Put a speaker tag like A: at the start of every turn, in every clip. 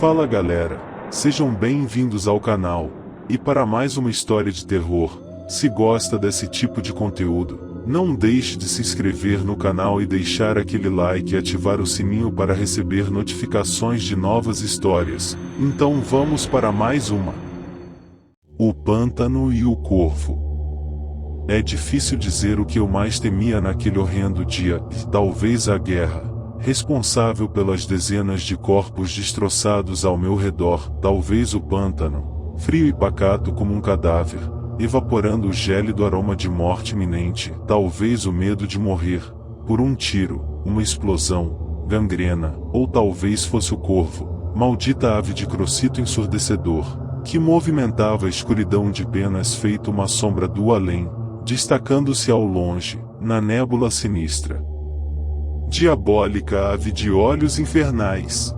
A: Fala galera, sejam bem-vindos ao canal, e para mais uma história de terror. Se gosta desse tipo de conteúdo, não deixe de se inscrever no canal e deixar aquele like e ativar o sininho para receber notificações de novas histórias. Então vamos para mais uma. O pântano e o corvo. É difícil dizer o que eu mais temia naquele horrendo dia, talvez a guerra, responsável pelas dezenas de corpos destroçados ao meu redor, talvez o pântano, frio e pacato como um cadáver, evaporando o gélido aroma de morte iminente, talvez o medo de morrer, por um tiro, uma explosão, gangrena, ou talvez fosse o corvo, maldita ave de crocito ensurdecedor, que movimentava a escuridão de penas feito uma sombra do além, destacando-se ao longe, na nébula sinistra. Diabólica ave de olhos infernais.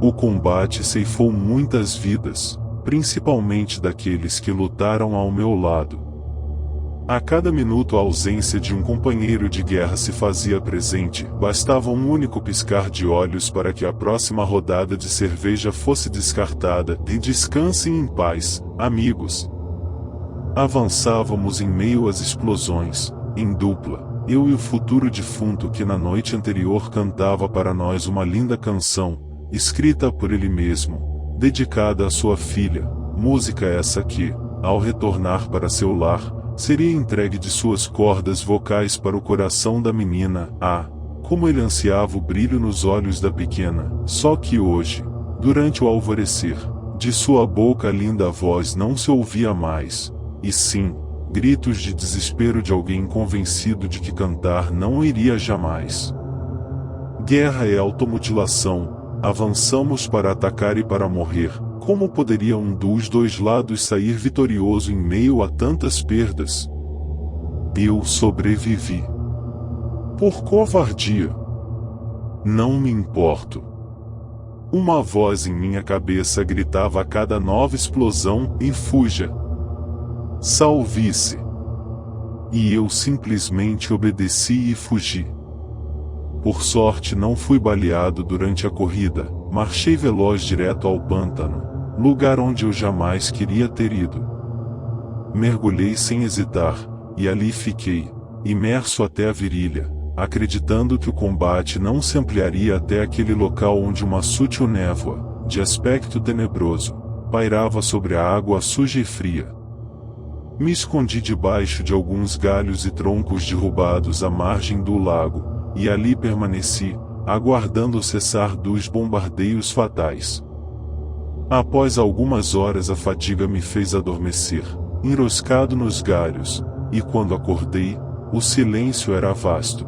A: O combate ceifou muitas vidas, principalmente daqueles que lutaram ao meu lado. A cada minuto a ausência de um companheiro de guerra se fazia presente, bastava um único piscar de olhos para que a próxima rodada de cerveja fosse descartada, e descansem em paz, amigos. Avançávamos em meio às explosões, em dupla. Eu e o futuro defunto que na noite anterior cantava para nós uma linda canção, escrita por ele mesmo, dedicada à sua filha, música essa que, ao retornar para seu lar, seria entregue de suas cordas vocais para o coração da menina. Ah, como ele ansiava o brilho nos olhos da pequena, só que hoje, durante o alvorecer, de sua boca a linda voz não se ouvia mais, e sim, gritos de desespero de alguém convencido de que cantar não iria jamais. Guerra é automutilação, avançamos para atacar e para morrer. Como poderia um dos dois lados sair vitorioso em meio a tantas perdas? Eu sobrevivi. Por covardia. Não me importo. Uma voz em minha cabeça gritava a cada nova explosão: e fuja! Salve-se! E eu simplesmente obedeci e fugi. Por sorte não fui baleado durante a corrida, marchei veloz direto ao pântano, lugar onde eu jamais queria ter ido. Mergulhei sem hesitar, e ali fiquei, imerso até a virilha, acreditando que o combate não se ampliaria até aquele local onde uma sutil névoa, de aspecto tenebroso, pairava sobre a água suja e fria. Me escondi debaixo de alguns galhos e troncos derrubados à margem do lago, e ali permaneci, aguardando o cessar dos bombardeios fatais. Após algumas horas a fadiga me fez adormecer, enroscado nos galhos, e quando acordei, o silêncio era vasto.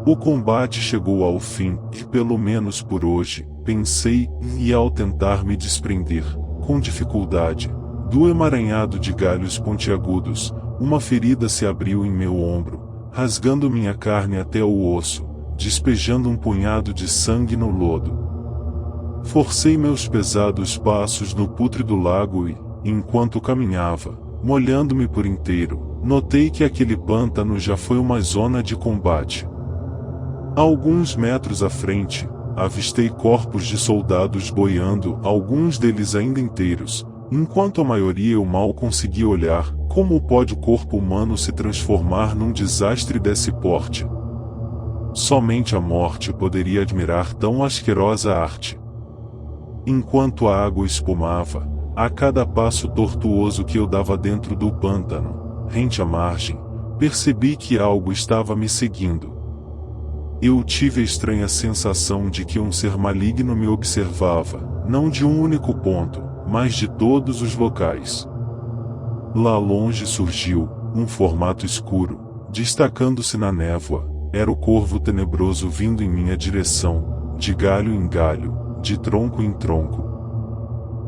A: O combate chegou ao fim, e pelo menos por hoje, pensei, e ao tentar me desprender, com dificuldade, do emaranhado de galhos pontiagudos, uma ferida se abriu em meu ombro, rasgando minha carne até o osso, despejando um punhado de sangue no lodo. Forcei meus pesados passos no pútrido lago e, enquanto caminhava, molhando-me por inteiro, notei que aquele pântano já foi uma zona de combate. A alguns metros à frente, avistei corpos de soldados boiando, alguns deles ainda inteiros, enquanto a maioria eu mal conseguia olhar. Como pode o corpo humano se transformar num desastre desse porte? Somente a morte poderia admirar tão asquerosa arte. Enquanto a água espumava, a cada passo tortuoso que eu dava dentro do pântano, rente à margem, percebi que algo estava me seguindo. Eu tive a estranha sensação de que um ser maligno me observava, não de um único ponto, mas de todos os locais. Lá longe surgiu, um formato escuro, destacando-se na névoa, era o corvo tenebroso vindo em minha direção, de galho em galho, de tronco em tronco.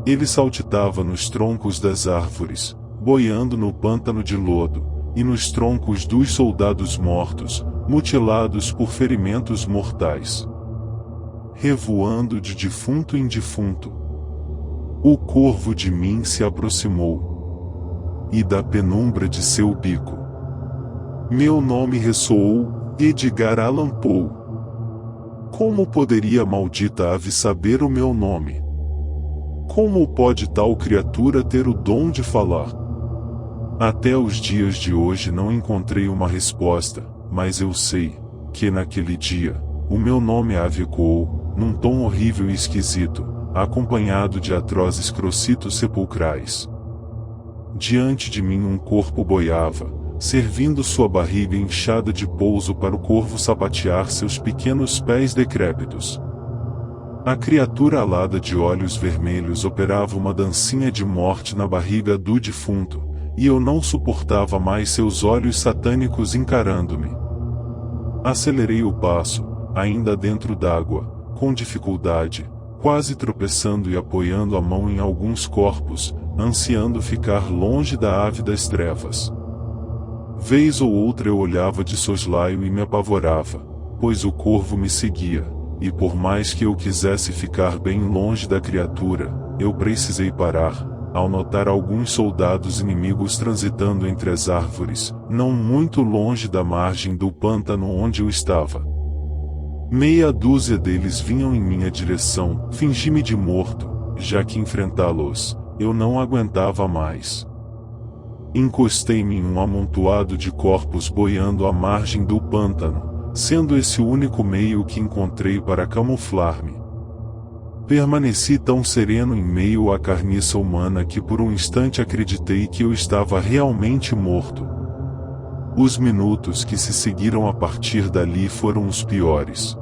A: Ele saltitava nos troncos das árvores, boiando no pântano de lodo, e nos troncos dos soldados mortos, mutilados por ferimentos mortais. Revoando de defunto em defunto. O corvo de mim se aproximou. E da penumbra de seu bico, meu nome ressoou: Edgar Allan Poe. Como poderia a maldita ave saber o meu nome? Como pode tal criatura ter o dom de falar? Até os dias de hoje não encontrei uma resposta, mas eu sei que naquele dia, o meu nome ave ecoou, num tom horrível e esquisito, acompanhado de atrozes crocitos sepulcrais. Diante de mim um corpo boiava, servindo sua barriga inchada de pouso para o corvo sapatear seus pequenos pés decrépitos. A criatura alada de olhos vermelhos operava uma dancinha de morte na barriga do defunto, e eu não suportava mais seus olhos satânicos encarando-me. Acelerei o passo, ainda dentro d'água, com dificuldade, quase tropeçando e apoiando a mão em alguns corpos, ansiando ficar longe da ave das trevas. Vez ou outra eu olhava de soslaio e me apavorava, pois o corvo me seguia, e por mais que eu quisesse ficar bem longe da criatura, eu precisei parar, ao notar alguns soldados inimigos transitando entre as árvores, não muito longe da margem do pântano onde eu estava. Meia dúzia deles vinham em minha direção, fingi-me de morto, já que enfrentá-los, eu não aguentava mais. Encostei-me em um amontoado de corpos boiando à margem do pântano, sendo esse o único meio que encontrei para camuflar-me. Permaneci tão sereno em meio à carniça humana que por um instante acreditei que eu estava realmente morto. Os minutos que se seguiram a partir dali foram os piores.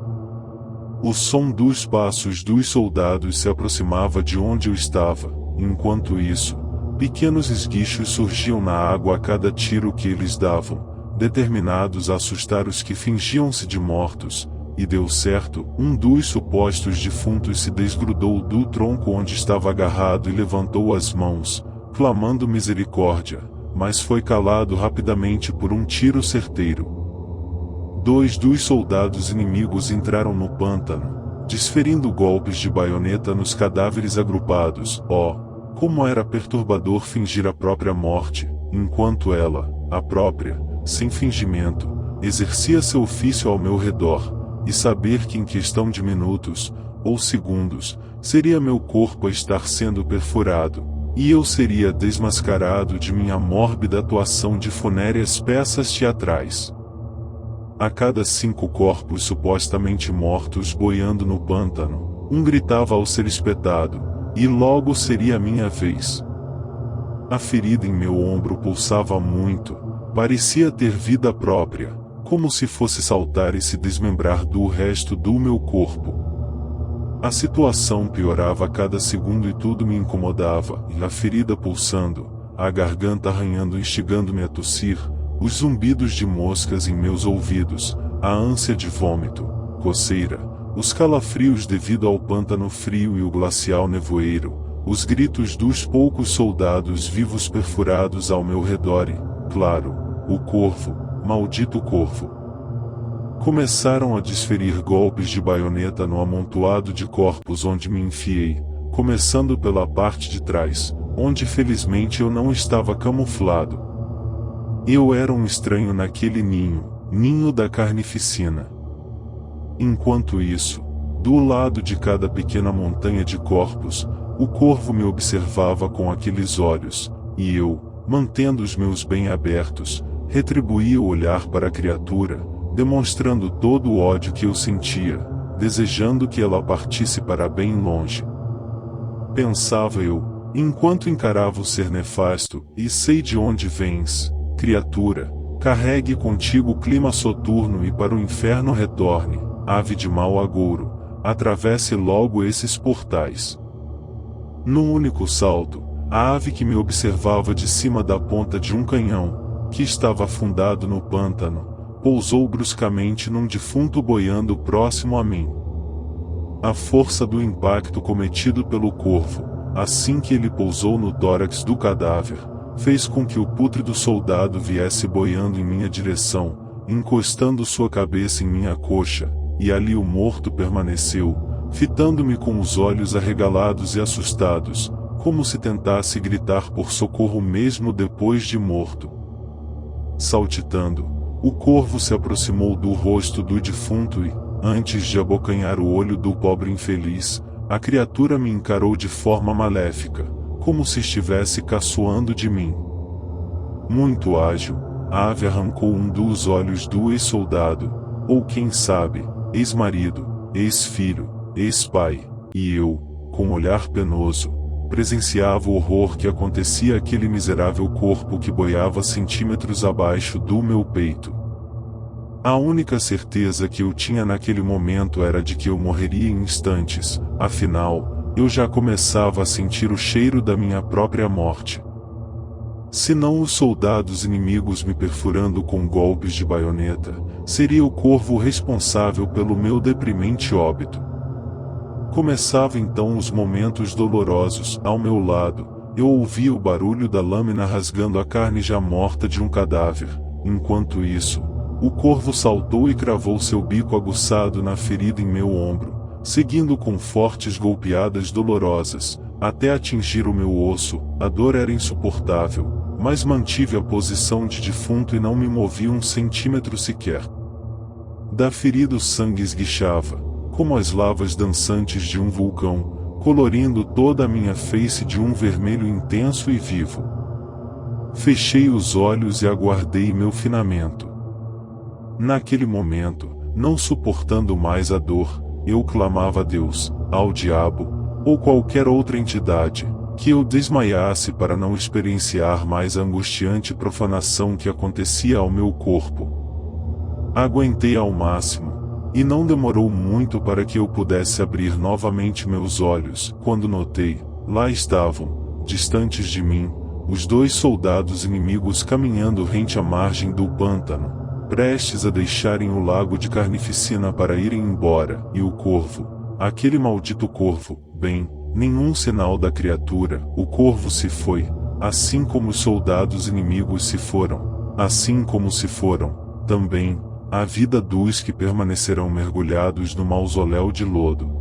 A: O som dos passos dos soldados se aproximava de onde eu estava, enquanto isso, pequenos esguichos surgiam na água a cada tiro que eles davam, determinados a assustar os que fingiam-se de mortos, e deu certo, um dos supostos defuntos se desgrudou do tronco onde estava agarrado e levantou as mãos, clamando misericórdia, mas foi calado rapidamente por um tiro certeiro. 2 dos soldados inimigos entraram no pântano, desferindo golpes de baioneta nos cadáveres agrupados. Como era perturbador fingir a própria morte, enquanto ela, a própria, sem fingimento, exercia seu ofício ao meu redor, e saber que em questão de minutos, ou segundos, seria meu corpo a estar sendo perfurado, e eu seria desmascarado de minha mórbida atuação de funéreas peças teatrais. A cada 5 corpos supostamente mortos boiando no pântano, um gritava ao ser espetado, e logo seria a minha vez. A ferida em meu ombro pulsava muito, parecia ter vida própria, como se fosse saltar e se desmembrar do resto do meu corpo. A situação piorava a cada segundo e tudo me incomodava, e a ferida pulsando, a garganta arranhando instigando-me a tossir, os zumbidos de moscas em meus ouvidos, a ânsia de vômito, coceira, os calafrios devido ao pântano frio e o glacial nevoeiro, os gritos dos poucos soldados vivos perfurados ao meu redor e, claro, o corvo, maldito corvo. Começaram a desferir golpes de baioneta no amontoado de corpos onde me enfiei, começando pela parte de trás, onde felizmente eu não estava camuflado. Eu era um estranho naquele ninho da carnificina. Enquanto isso, do lado de cada pequena montanha de corpos, o corvo me observava com aqueles olhos, e eu, mantendo os meus bem abertos, retribuía o olhar para a criatura, demonstrando todo o ódio que eu sentia, desejando que ela partisse para bem longe. Pensava eu, enquanto encarava o ser nefasto, e sei de onde vens, criatura, carregue contigo o clima soturno e para o inferno retorne, ave de mau agouro, atravesse logo esses portais. Num único salto, a ave que me observava de cima da ponta de um canhão, que estava afundado no pântano, pousou bruscamente num defunto boiando próximo a mim. A força do impacto cometido pelo corvo, assim que ele pousou no tórax do cadáver, fez com que o pútrido soldado viesse boiando em minha direção, encostando sua cabeça em minha coxa, e ali o morto permaneceu, fitando-me com os olhos arregalados e assustados, como se tentasse gritar por socorro mesmo depois de morto. Saltitando, o corvo se aproximou do rosto do defunto e, Antes de abocanhar o olho do pobre infeliz, a criatura me encarou de forma maléfica, como se estivesse caçoando de mim. Muito ágil, a ave arrancou um dos olhos do ex-soldado, ou quem sabe, ex-marido, ex-filho, ex-pai, e eu, com olhar penoso, presenciava o horror que acontecia àquele miserável corpo que boiava centímetros abaixo do meu peito. A única certeza que eu tinha naquele momento era de que eu morreria em instantes, afinal, eu já começava a sentir o cheiro da minha própria morte. Se não os soldados inimigos me perfurando com golpes de baioneta, seria o corvo responsável pelo meu deprimente óbito. Começavam então os momentos dolorosos. Ao meu lado, eu ouvia o barulho da lâmina rasgando a carne já morta de um cadáver. Enquanto isso, o corvo saltou e cravou seu bico aguçado na ferida em meu ombro, seguindo com fortes golpeadas dolorosas, até atingir o meu osso. A dor era insuportável, mas mantive a posição de defunto e não me movi um centímetro sequer. Da ferida o sangue esguichava, como as lavas dançantes de um vulcão, colorindo toda a minha face de um vermelho intenso e vivo. Fechei os olhos e aguardei meu finamento. Naquele momento, não suportando mais a dor, eu clamava a Deus, ao diabo, ou qualquer outra entidade, que eu desmaiasse para não experienciar mais a angustiante profanação que acontecia ao meu corpo. Aguentei ao máximo, e não demorou muito para que eu pudesse abrir novamente meus olhos, quando notei, lá estavam, distantes de mim, os 2 soldados inimigos caminhando rente à margem do pântano, prestes a deixarem o lago de carnificina para irem embora, e o corvo, aquele maldito corvo, bem, nenhum sinal da criatura. O corvo se foi, assim como os soldados inimigos se foram, assim como se foram, também, a vida dos que permanecerão mergulhados no mausoléu de lodo.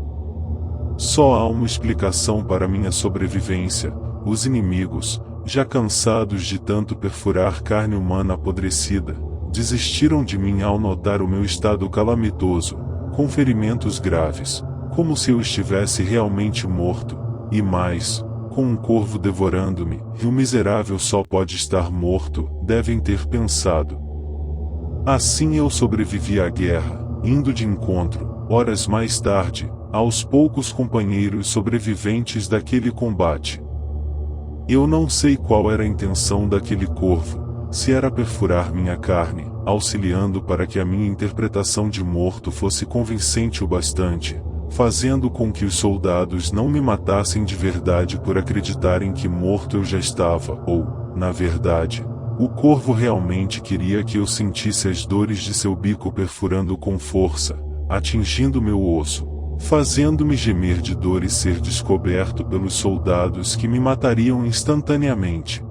A: Só há uma explicação para minha sobrevivência: os inimigos, já cansados de tanto perfurar carne humana apodrecida, desistiram de mim ao notar o meu estado calamitoso, com ferimentos graves, como se eu estivesse realmente morto, e mais, com um corvo devorando-me, e o miserável só pode estar morto, devem ter pensado. Assim eu sobrevivi à guerra, indo de encontro, horas mais tarde, aos poucos companheiros sobreviventes daquele combate. Eu não sei qual era a intenção daquele corvo, se era perfurar minha carne, auxiliando para que a minha interpretação de morto fosse convincente o bastante, fazendo com que os soldados não me matassem de verdade por acreditarem que morto eu já estava, ou, na verdade, o corvo realmente queria que eu sentisse as dores de seu bico perfurando com força, atingindo meu osso, fazendo-me gemer de dor e ser descoberto pelos soldados que me matariam instantaneamente.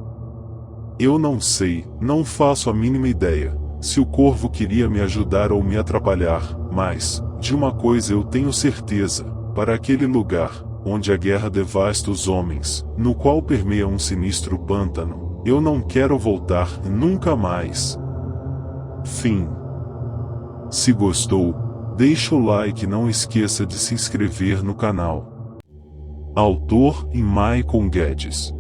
A: Eu não sei, não faço a mínima ideia, se o corvo queria me ajudar ou me atrapalhar, mas, de uma coisa eu tenho certeza: para aquele lugar, onde a guerra devasta os homens, no qual permeia um sinistro pântano, eu não quero voltar nunca mais. Fim. Se gostou, deixa o like e não esqueça de se inscrever no canal. Autor: Maicon Guedes.